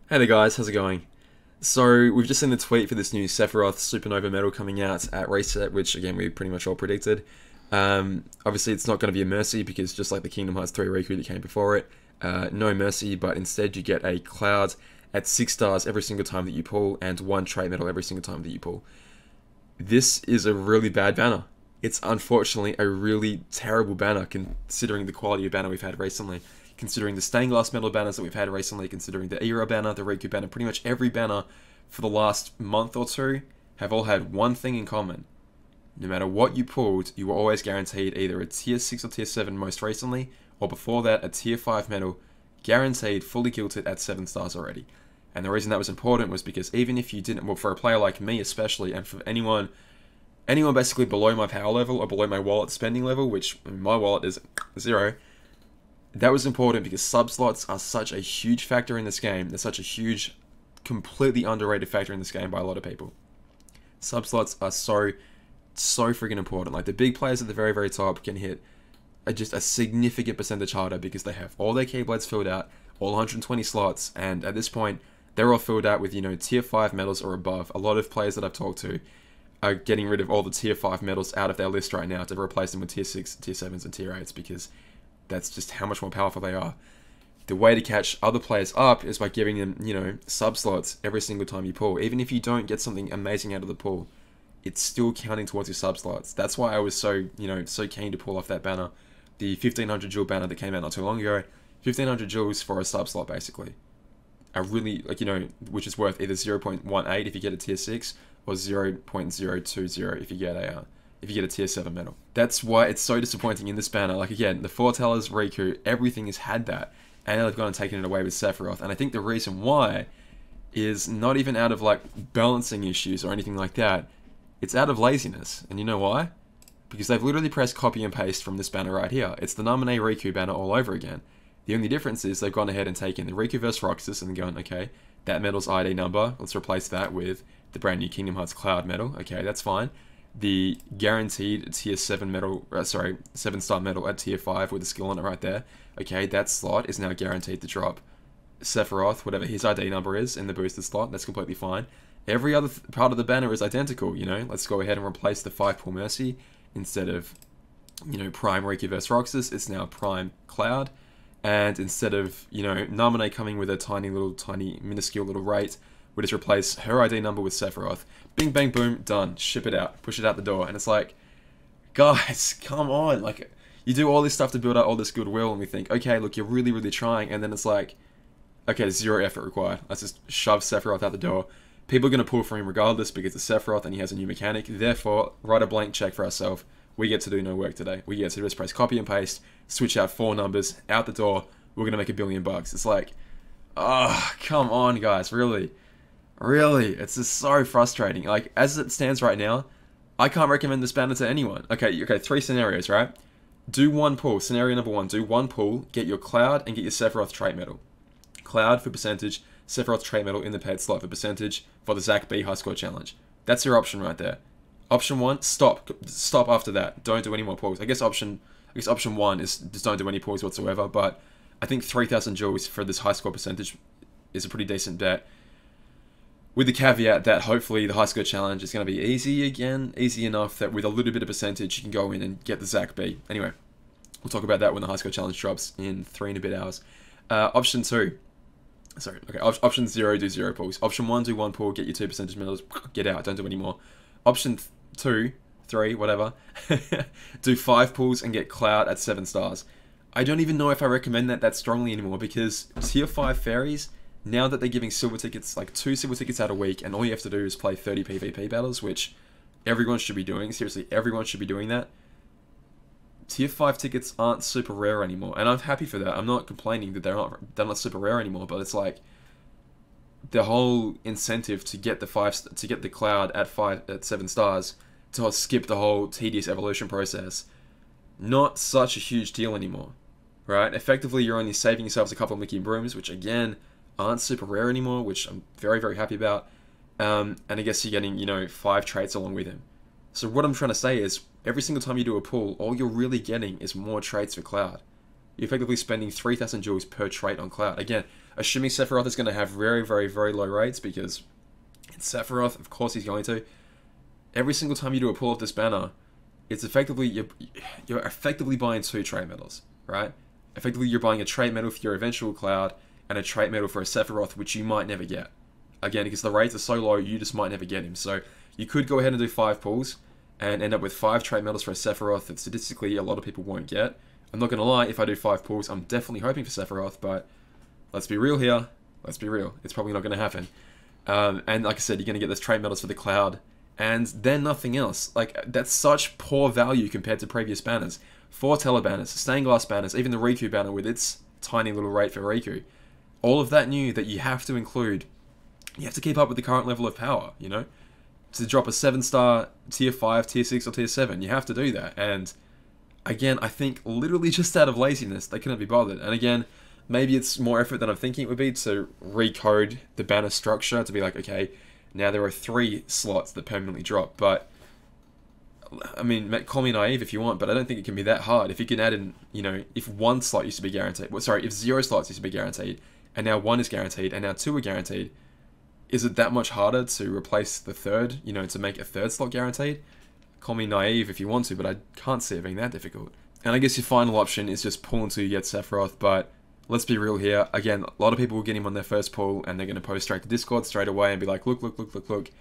Hey there guys, how's it going? So we've just seen the tweet for this new Sephiroth Supernova medal coming out at Reset, which again we pretty much all predicted. Obviously it's not going to be a Mercy because just like the Kingdom Hearts 3 Riku that came before it, no Mercy, but instead you get a Cloud at 6 stars every single time that you pull and 1 trait medal every single time that you pull. This is a really bad banner. It's unfortunately a really terrible banner considering the quality of banner we've had recently. Considering the stained glass metal banners that we've had recently, considering the Era banner, the Riku banner, pretty much every banner for the last month or two have all had one thing in common. No matter what you pulled, you were always guaranteed either a tier 6 or tier 7 most recently, or before that a tier 5 medal, guaranteed fully gilded at 7 stars already. And the reason that was important was because even if you didn't, well, for a player like me especially, and for anyone basically below my power level or below my wallet spending level, which my wallet is 0, that was important because sub-slots are such a huge factor in this game. They're such a huge, completely underrated factor in this game by a lot of people. Sub-slots are so freaking important. Like, the big players at the very, very top can hit just a significant percentage harder because they have all their Keyblades filled out, all 120 slots, and at this point, they're all filled out with, tier 5 medals or above. A lot of players that I've talked to are getting rid of all the tier 5 medals out of their list right now to replace them with tier 6, tier 7s, and tier 8s because that's just how much more powerful they are. The way to catch other players up is by giving them, sub-slots every single time you pull. Even if you don't get something amazing out of the pull, it's still counting towards your sub-slots. That's why I was so keen to pull off that banner. The 1500 jewel banner that came out not too long ago. 1500 jewels for a sub-slot, basically. I really, which is worth either 0.18 if you get a tier 6, or 0.020 if you get a tier 7 medal. That's why it's so disappointing in this banner. Like, again, the Foretellers, Riku, everything has had that, and they've gone and taken it away with Sephiroth. And I think the reason why is not even out of balancing issues or anything like that. It's out of laziness. And you know why? Because they've literally pressed copy and paste from this banner right here. It's the Naminé Riku banner all over again. The only difference is they've gone ahead and taken the Riku vs Roxas and gone, okay, that medal's ID number, let's replace that with the brand new Kingdom Hearts Cloud medal. Okay, that's fine. The guaranteed tier 7 medal, 7-star medal at tier 5 with a skill on it right there. Okay, that slot is now guaranteed to drop Sephiroth, whatever his ID number is, in the boosted slot. That's completely fine. Every other part of the banner is identical, Let's go ahead and replace the 5 pull Mercy instead of, Prime Riku vs Roxas. It's now Prime Cloud. And instead of, Naminé coming with a tiny, minuscule little rate, we just replace her ID number with Sephiroth. Bing, bang, boom, done. Ship it out. Push it out the door. And it's like, guys, come on. Like, you do all this stuff to build up all this goodwill, and we think, okay, look, you're really, really trying. And then it's like, okay, 0 effort required. Let's just shove Sephiroth out the door. People are going to pull for him regardless because it's Sephiroth and he has a new mechanic. Therefore, write a blank check for ourselves. We get to do no work today. We get to just press copy and paste, switch out 4 numbers, out the door. We're going to make $1 billion. It's like, oh, come on, guys, really? Really, it's just so frustrating. Like, as it stands right now, I can't recommend this banner to anyone. Okay, 3 scenarios, right? Do 1 pull. Scenario number 1, do 1 pull, get your Cloud, and get your Sephiroth trait medal. Cloud for percentage, Sephiroth trait medal in the paid slot for percentage for the Zach B high score challenge. That's your option right there. Option 1, stop. Stop after that. Don't do any more pulls. I guess option 1 is just don't do any pulls whatsoever, but I think 3,000 jewels for this high score percentage is a pretty decent bet. With the caveat that hopefully the high score challenge is going to be easy again, easy enough that with a little bit of percentage you can go in and get the Zach B. Anyway, we'll talk about that when the high score challenge drops in 3 and a bit hours. Option 0, do 0 pulls. Option 1, do 1 pull, get your 2 percentage medals, get out, don't do any more. Option 2, 3, whatever, do 5 pulls and get Cloud at 7 stars. I don't even know if I recommend that strongly anymore because tier 5 fairies, now that they're giving silver tickets, 2 silver tickets out a week, and all you have to do is play 30 PvP battles, which everyone should be doing. Seriously, everyone should be doing that. Tier 5 tickets aren't super rare anymore, and I'm happy for that. I'm not complaining that they're not super rare anymore, but it's like the whole incentive to get the Cloud at 7 stars to skip the whole tedious evolution process. Not such a huge deal anymore, right? Effectively, you're only saving yourselves a couple of Mickey Brooms, which again aren't super rare anymore, which I'm very, very happy about. And I guess you're getting, 5 traits along with him. So what I'm trying to say is, every single time you do a pull, all you're really getting is more traits for Cloud. you're effectively spending 3,000 jewels per trait on Cloud. Again, assuming Sephiroth is going to have very, very, very low rates, because it's Sephiroth, of course he's going to. Every single time you do a pull off this banner, it's effectively, you're effectively buying 2 trait medals, right? Effectively, you're buying a trait medal for your eventual Cloud, and a trait medal for a Sephiroth, which you might never get. Again, because the rates are so low, you just might never get him. So you could go ahead and do 5 pulls, and end up with 5 trait medals for a Sephiroth that statistically a lot of people won't get. I'm not going to lie, if I do 5 pulls, I'm definitely hoping for Sephiroth, but let's be real here. Let's be real. It's probably not going to happen. And like I said, you're going to get those trait medals for the Cloud, and then nothing else. Like, that's such poor value compared to previous banners. 4 Teller banners, stained glass banners, even the Riku banner with its tiny little rate for Riku. All of that new that you have to include. You have to keep up with the current level of power, you know? To drop a 7-star, tier 5, tier 6, or tier 7, you have to do that. And again, I think literally just out of laziness, they couldn't be bothered. And again, maybe it's more effort than I'm thinking it would be to recode the banner structure to be like, okay, now there are 3 slots that permanently drop. But, I mean, call me naive if you want, but I don't think it can be that hard. If you can add in, you know, if 1 slot used to be guaranteed, well, sorry, if 0 slots used to be guaranteed, and now 1 is guaranteed, and now 2 are guaranteed, is it that much harder to replace the 3rd, you know, to make a 3rd slot guaranteed? Call me naive if you want to, but I can't see it being that difficult. And I guess your final option is just pull until you get Sephiroth, but let's be real here. Again, a lot of people will get him on their first pull, and they're going to post straight to Discord straight away and be like, look, look, look, look, look.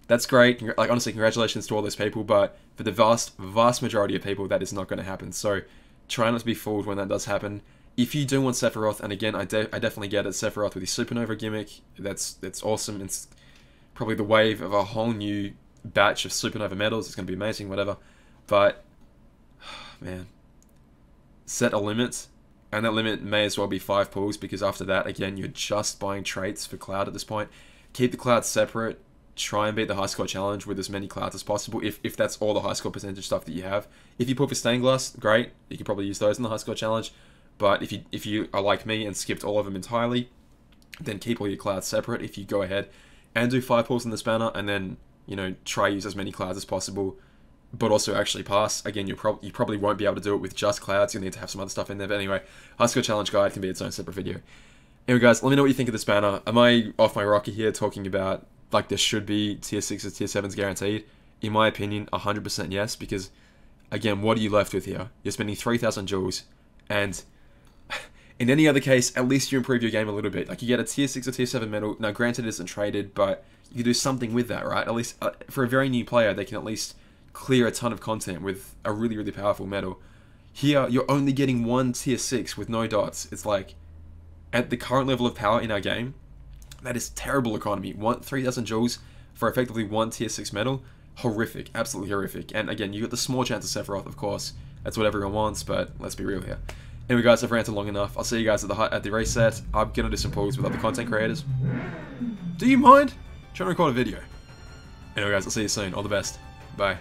That's great. Like, honestly, congratulations to all those people, but for the vast, vast majority of people, that is not going to happen. So try not to be fooled when that does happen. If you do want Sephiroth, and again, I definitely get it, Sephiroth with his Supernova gimmick, that's awesome. It's probably the wave of a whole new batch of Supernova medals. It's going to be amazing, whatever. But, man, set a limit, and that limit may as well be 5 pulls, because after that, again, you're just buying traits for Cloud at this point. Keep the Cloud separate. Try and beat the high score challenge with as many Clouds as possible, if that's all the high score percentage stuff that you have. If you pull for Stained Glass, great. You can probably use those in the high score challenge. But if you are like me and skipped all of them entirely, then keep all your Clouds separate. If you go ahead and do 5 pulls in this banner, and then, you know, try use as many Clouds as possible, but also actually pass. Again, you probably won't be able to do it with just Clouds. You'll need to have some other stuff in there. But anyway, high score challenge guide can be its own separate video. Anyway, guys, let me know what you think of this banner. Am I off my rocker here talking about, like, there should be tier 6s, tier 7s guaranteed? In my opinion, 100% yes, because, again, what are you left with here? You're spending 3,000 jewels, and in any other case, at least you improve your game a little bit. Like, you get a tier 6 or tier 7 medal. Now, granted, it isn't traded, but you can do something with that, right? At least, for a very new player, they can at least clear a ton of content with a really, really powerful medal. Here, you're only getting 1 tier 6 with no dots. It's like, at the current level of power in our game, that is terrible economy. 3,000 jewels for effectively 1 tier 6 medal. Horrific. Absolutely horrific. And again, you got the small chance of Sephiroth, of course. That's what everyone wants, but let's be real here. Anyway, guys, I've ranted long enough. I'll see you guys at the reset. I'm gonna do some pulls with other content creators. Do you mind? I'm trying to record a video. Anyway, guys, I'll see you soon. All the best. Bye.